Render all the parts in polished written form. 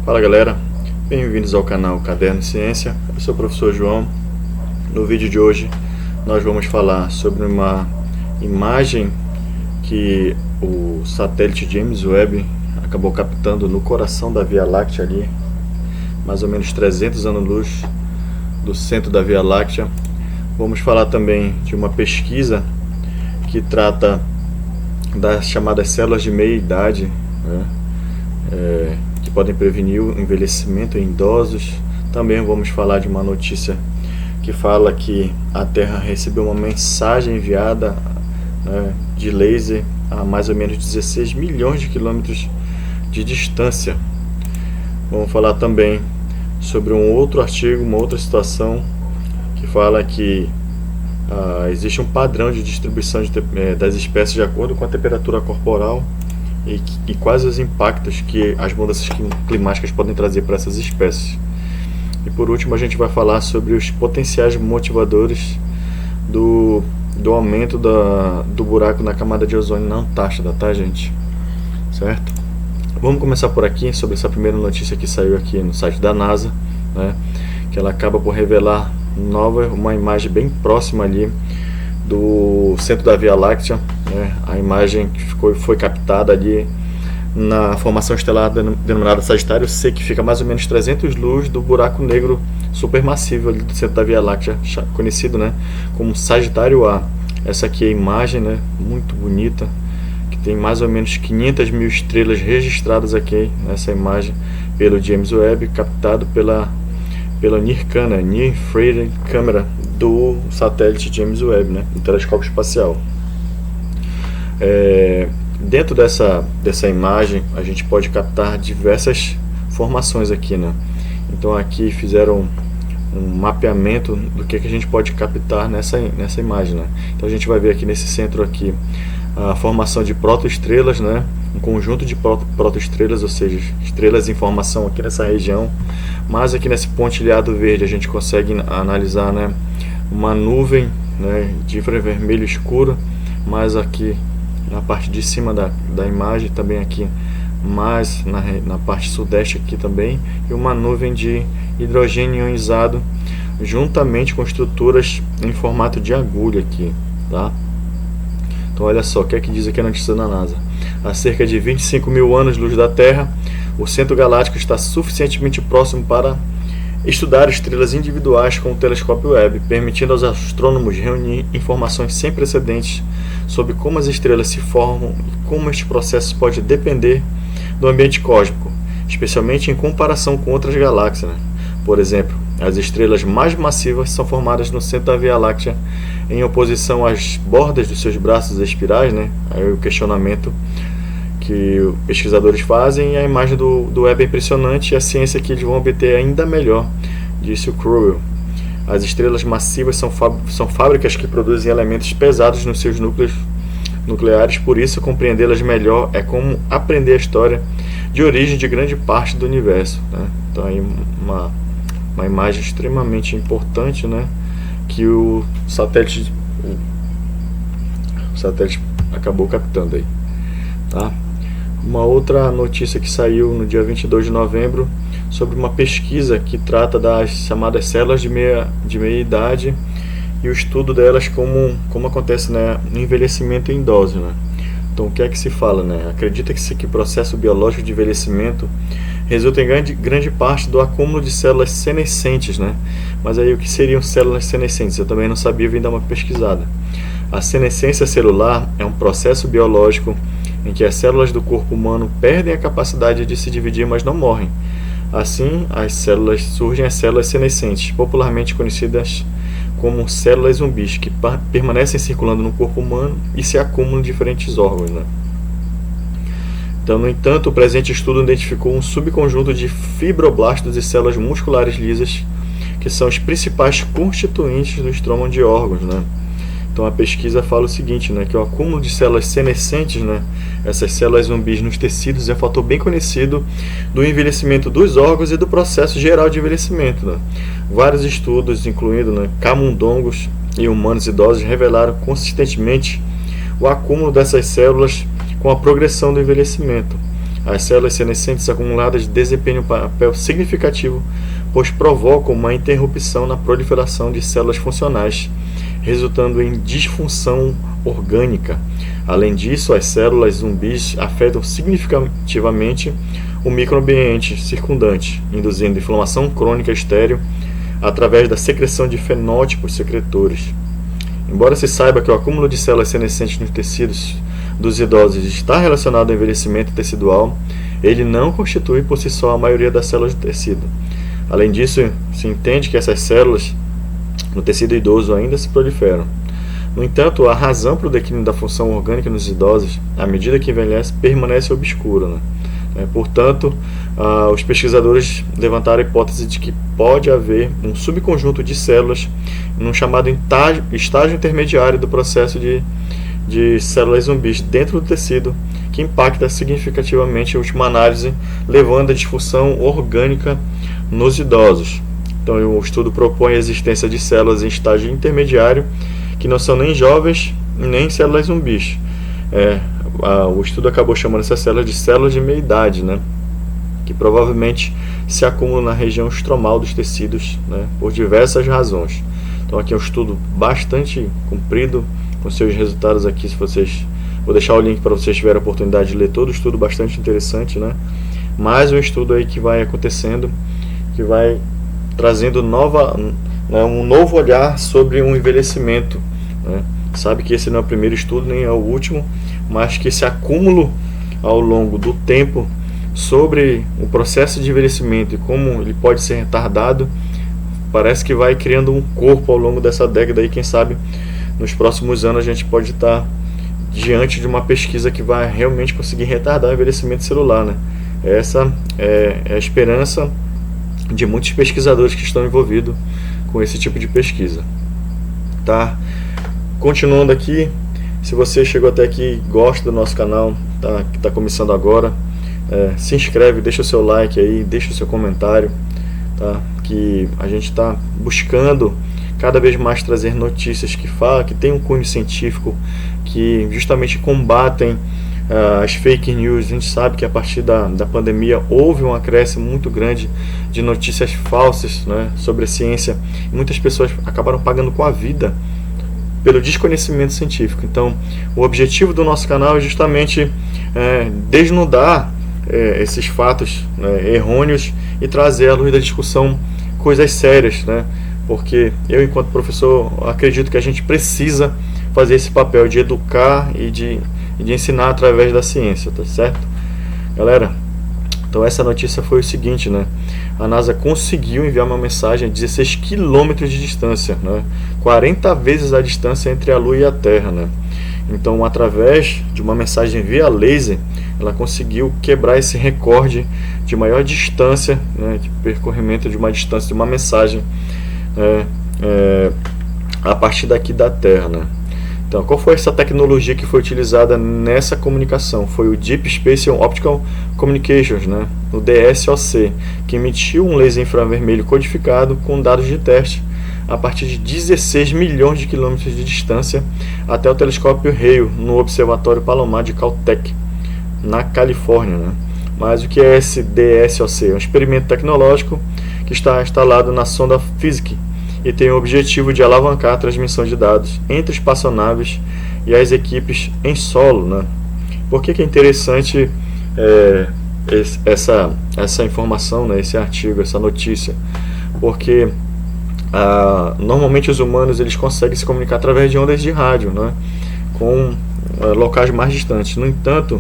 Fala galera, bem-vindos ao canal Caderno Ciência. Eu sou o professor João. No vídeo de hoje nós vamos falar sobre uma imagem que o satélite James Webb acabou captando no coração da Via Láctea ali, mais ou menos 300 anos-luz do centro da Via Láctea. Vamos falar também de uma pesquisa que trata das chamadas células de meia-idade, né? Que podem prevenir o envelhecimento em idosos. Também vamos falar de uma notícia que fala que a Terra recebeu uma mensagem enviada, né, de laser a mais ou menos 16 milhões de quilômetros de distância. Vamos falar também sobre um outro artigo, uma outra situação que fala que existe um padrão de distribuição das espécies de acordo com a temperatura corporal e quais os impactos que as mudanças climáticas podem trazer para essas espécies. E por último a gente vai falar sobre os potenciais motivadores do aumento do buraco na camada de ozônio na Antártida, tá gente? Certo? Vamos começar por aqui, sobre essa primeira notícia que saiu aqui no site da NASA, né? Que ela acaba por revelar uma imagem bem próxima ali do centro da Via Láctea, né? A imagem que foi captada ali na formação estelar denominada Sagitário C, que fica mais ou menos 300 luz do buraco negro supermassivo ali do centro da Via Láctea, conhecido, né, como Sagitário A. Essa aqui é a imagem, né, muito bonita, que tem mais ou menos 500 mil estrelas registradas aqui nessa imagem pelo James Webb, captado pela NIRCam, né, Near Infrared Camera, do satélite James Webb, né, do telescópio espacial. Dentro dessa imagem a gente pode captar diversas formações aqui, né? Então aqui fizeram um mapeamento do que a gente pode captar nessa imagem, né? Então a gente vai ver aqui nesse centro aqui a formação de protoestrelas, né? Um conjunto de protoestrelas, ou seja, estrelas em formação aqui nessa região. Mas aqui nesse pontilhado verde a gente consegue analisar, né, uma nuvem, né, de infravermelho escuro, mas aqui na parte de cima da imagem, também aqui mais na parte sudeste aqui também, e uma nuvem de hidrogênio ionizado juntamente com estruturas em formato de agulha aqui, tá? Então olha só, o que é que diz aqui a notícia da NASA? A cerca de 25 mil anos-luz da Terra, o centro galáctico está suficientemente próximo para estudar estrelas individuais com o telescópio Webb, permitindo aos astrônomos reunir informações sem precedentes sobre como as estrelas se formam e como este processo pode depender do ambiente cósmico, especialmente em comparação com outras galáxias, né? Por exemplo, as estrelas mais massivas são formadas no centro da Via Láctea em oposição às bordas dos seus braços espirais, né? Aí o questionamento que os pesquisadores fazem, e a imagem do Webb é impressionante, e a ciência que eles vão obter ainda melhor, disse o Crowell. As estrelas massivas são fábricas que produzem elementos pesados nos seus núcleos nucleares, por isso compreendê-las melhor é como aprender a história de origem de grande parte do universo, né? Então aí uma imagem extremamente importante, né, que o satélite acabou captando aí, tá? Uma outra notícia que saiu no dia 22 de novembro sobre uma pesquisa que trata das chamadas células de meia-idade e o estudo delas, como acontece, né, no envelhecimento em idosos, né? Então o que é que se fala, né? Acredita que processo biológico de envelhecimento resulta em grande parte do acúmulo de células senescentes, né? Mas aí o que seriam células senescentes? Eu também não sabia, vim dar uma pesquisada. A senescência celular é um processo biológico em que as células do corpo humano perdem a capacidade de se dividir, mas não morrem. Assim, surgem as células senescentes, popularmente conhecidas como células zumbis, que permanecem circulando no corpo humano e se acumulam em diferentes órgãos, né? Então, no entanto, o presente estudo identificou um subconjunto de fibroblastos e células musculares lisas, que são os principais constituintes do estroma de órgãos, né? Então a pesquisa fala o seguinte, né, que o acúmulo de células senescentes, né, essas células zumbis nos tecidos, é um fator bem conhecido do envelhecimento dos órgãos e do processo geral de envelhecimento, né? Vários estudos, incluindo, né, camundongos e humanos idosos, revelaram consistentemente o acúmulo dessas células com a progressão do envelhecimento. As células senescentes acumuladas desempenham um papel significativo, pois provocam uma interrupção na proliferação de células funcionais, resultando em disfunção orgânica. Além disso, as células zumbis afetam significativamente o microambiente circundante, induzindo inflamação crônica estéril através da secreção de fenótipos secretores. Embora se saiba que o acúmulo de células senescentes nos tecidos dos idosos está relacionado ao envelhecimento tecidual, ele não constitui por si só a maioria das células do tecido. Além disso, se entende que essas células no tecido idoso ainda se proliferam. No entanto, a razão para o declínio da função orgânica nos idosos, à medida que envelhece, permanece obscura, Portanto, os pesquisadores levantaram a hipótese de que pode haver um subconjunto de células num chamado estágio intermediário do processo de células zumbis dentro do tecido, que impacta significativamente, em última análise, levando à disfunção orgânica nos idosos. Então, o estudo propõe a existência de células em estágio intermediário, que não são nem jovens, nem células zumbis. O estudo acabou chamando essas células de células de meia-idade, que provavelmente se acumulam na região estromal dos tecidos, por diversas razões. Então aqui é um estudo bastante comprido, com seus resultados aqui, vou deixar o link para vocês tiverem a oportunidade de ler todo o estudo, bastante interessante, Mais um estudo aí que vai acontecendo, que vai trazendo um novo olhar sobre um envelhecimento, Sabe que esse não é o primeiro estudo, nem é o último, mas que esse acúmulo ao longo do tempo sobre o processo de envelhecimento e como ele pode ser retardado, parece que vai criando um corpo ao longo dessa década e quem sabe nos próximos anos a gente pode estar diante de uma pesquisa que vai realmente conseguir retardar o envelhecimento celular, Essa é a esperança de muitos pesquisadores que estão envolvidos com esse tipo de pesquisa. Continuando aqui, se você chegou até aqui e gosta do nosso canal, que está começando agora, se inscreve, deixa o seu like aí, deixa o seu comentário, que a gente está buscando cada vez mais trazer notícias que tem um cunho científico, que justamente combatem as fake news. A gente sabe que a partir da pandemia houve um acréscimo muito grande de notícias falsas, sobre a ciência, e muitas pessoas acabaram pagando com a vida pelo desconhecimento científico. Então, o objetivo do nosso canal é justamente desnudar esses fatos errôneos e trazer à luz da discussão coisas sérias, porque eu, enquanto professor, acredito que a gente precisa fazer esse papel de educar e de ensinar através da ciência, tá certo? Galera, então essa notícia foi o seguinte, A NASA conseguiu enviar uma mensagem a 16 km de distância, 40 vezes a distância entre a Lua e a Terra, Então, através de uma mensagem via laser, ela conseguiu quebrar esse recorde de maior distância, de percorrimento de uma distância de uma mensagem a partir daqui da Terra, Então, qual foi essa tecnologia que foi utilizada nessa comunicação? Foi o Deep Space Optical Communications, o DSOC, que emitiu um laser infravermelho codificado com dados de teste a partir de 16 milhões de quilômetros de distância até o telescópio Hale, no Observatório Palomar de Caltech, na Califórnia. Mas o que é esse DSOC? É um experimento tecnológico que está instalado na sonda PHYSIC e tem o objetivo de alavancar a transmissão de dados entre espaçonaves e as equipes em solo. Por que é interessante essa informação, esse artigo, essa notícia? Porque normalmente os humanos eles conseguem se comunicar através de ondas de rádio, com locais mais distantes. No entanto,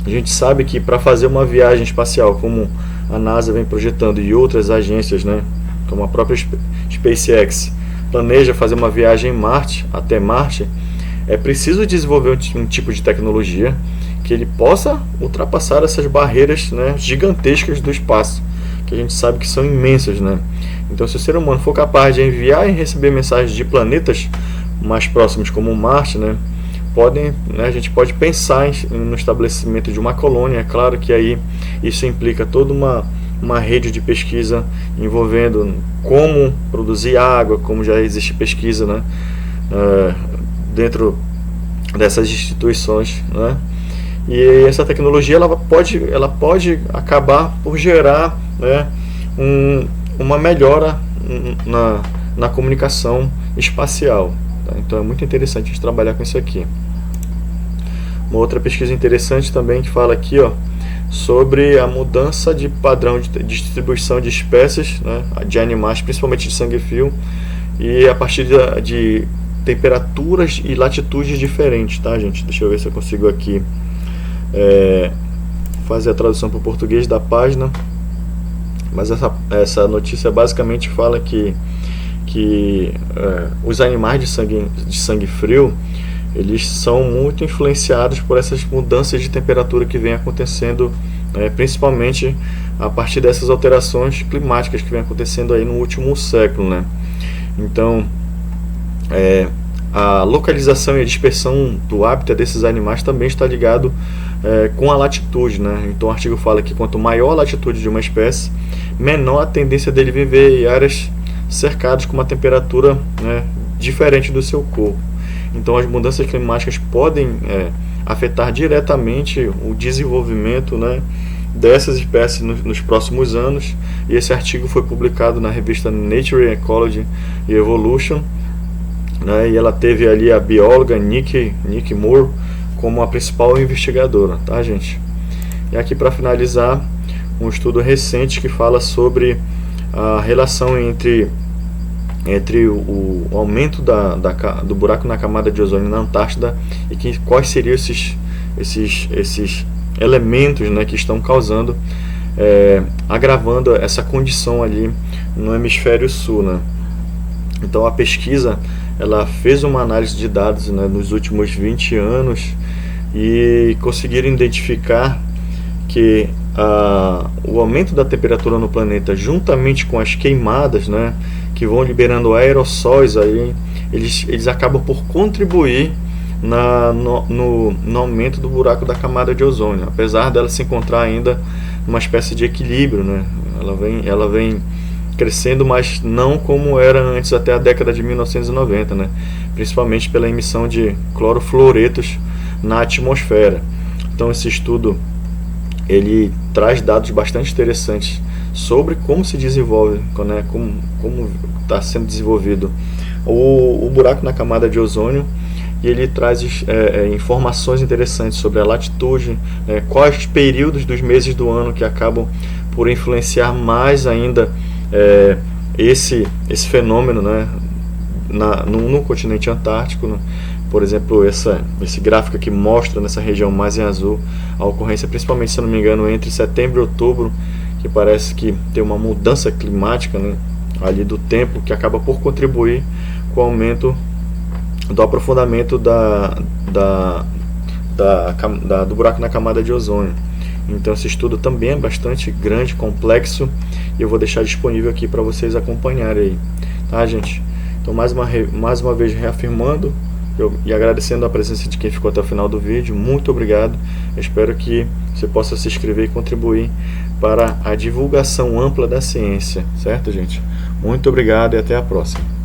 a gente sabe que para fazer uma viagem espacial, como a NASA vem projetando e outras agências, como a própria SpaceX planeja fazer uma viagem até Marte, é preciso desenvolver um tipo de tecnologia que ele possa ultrapassar essas barreiras gigantescas do espaço, que a gente sabe que são imensas. Então, se o ser humano for capaz de enviar e receber mensagens de planetas mais próximos como Marte, a gente pode pensar no estabelecimento de uma colônia. É claro que aí isso implica toda uma rede de pesquisa envolvendo como produzir água, como já existe pesquisa dentro dessas instituições, E essa tecnologia ela pode acabar por gerar, né, uma melhora na comunicação espacial. Tá? Então é muito interessante a gente trabalhar com isso aqui. Uma outra pesquisa interessante também que fala aqui, ó, sobre a mudança de padrão de distribuição de espécies, né, de animais, principalmente de sangue frio, e a partir de temperaturas e latitudes diferentes, tá, gente? Deixa eu ver se eu consigo aqui fazer a tradução para o português da página. Mas essa notícia basicamente fala que os animais de sangue frio, eles são muito influenciados por essas mudanças de temperatura que vem acontecendo, principalmente a partir dessas alterações climáticas que vem acontecendo aí no último século, né? Então, a localização e a dispersão do hábitat desses animais também está ligado com a latitude, né? Então o artigo fala que quanto maior a latitude de uma espécie, menor a tendência dele viver em áreas cercadas com uma temperatura, né, diferente do seu corpo. Então as mudanças climáticas podem afetar diretamente o desenvolvimento, né, dessas espécies nos próximos anos. E esse artigo foi publicado na revista Nature, Ecology e Evolution, né, e ela teve ali a bióloga Nick Moore como a principal investigadora, tá, gente? E aqui, para finalizar, um estudo recente que fala sobre a relação entre o aumento do buraco na camada de ozônio na Antártida e quais seriam esses elementos, né, que estão causando, agravando essa condição ali no hemisfério sul, né? Então a pesquisa, ela fez uma análise de dados, né, nos últimos 20 anos e conseguiram identificar que o aumento da temperatura no planeta, juntamente com as queimadas, né, que vão liberando aerossóis, aí, eles acabam por contribuir no aumento do buraco da camada de ozônio, apesar dela se encontrar ainda numa espécie de equilíbrio, né? Ela vem crescendo, mas não como era antes, até a década de 1990, né? Principalmente pela emissão de clorofluoretos na atmosfera. Então esse estudo, ele traz dados bastante interessantes sobre como se desenvolve, né, como está sendo desenvolvido o buraco na camada de ozônio, e ele traz informações interessantes sobre a latitude, quais períodos dos meses do ano que acabam por influenciar mais ainda esse fenômeno, né, no continente antártico, né? Por exemplo, esse gráfico aqui mostra nessa região mais em azul a ocorrência, principalmente, se eu não me engano, entre setembro e outubro, que parece que tem uma mudança climática, né, ali do tempo, que acaba por contribuir com o aumento do aprofundamento do buraco na camada de ozônio. Então esse estudo também é bastante grande, complexo, e eu vou deixar disponível aqui para vocês acompanharem aí, tá, gente? Então mais uma vez reafirmando e agradecendo a presença de quem ficou até o final do vídeo, muito obrigado. Eu espero que você possa se inscrever e contribuir para a divulgação ampla da ciência, certo, gente? Muito obrigado e até a próxima.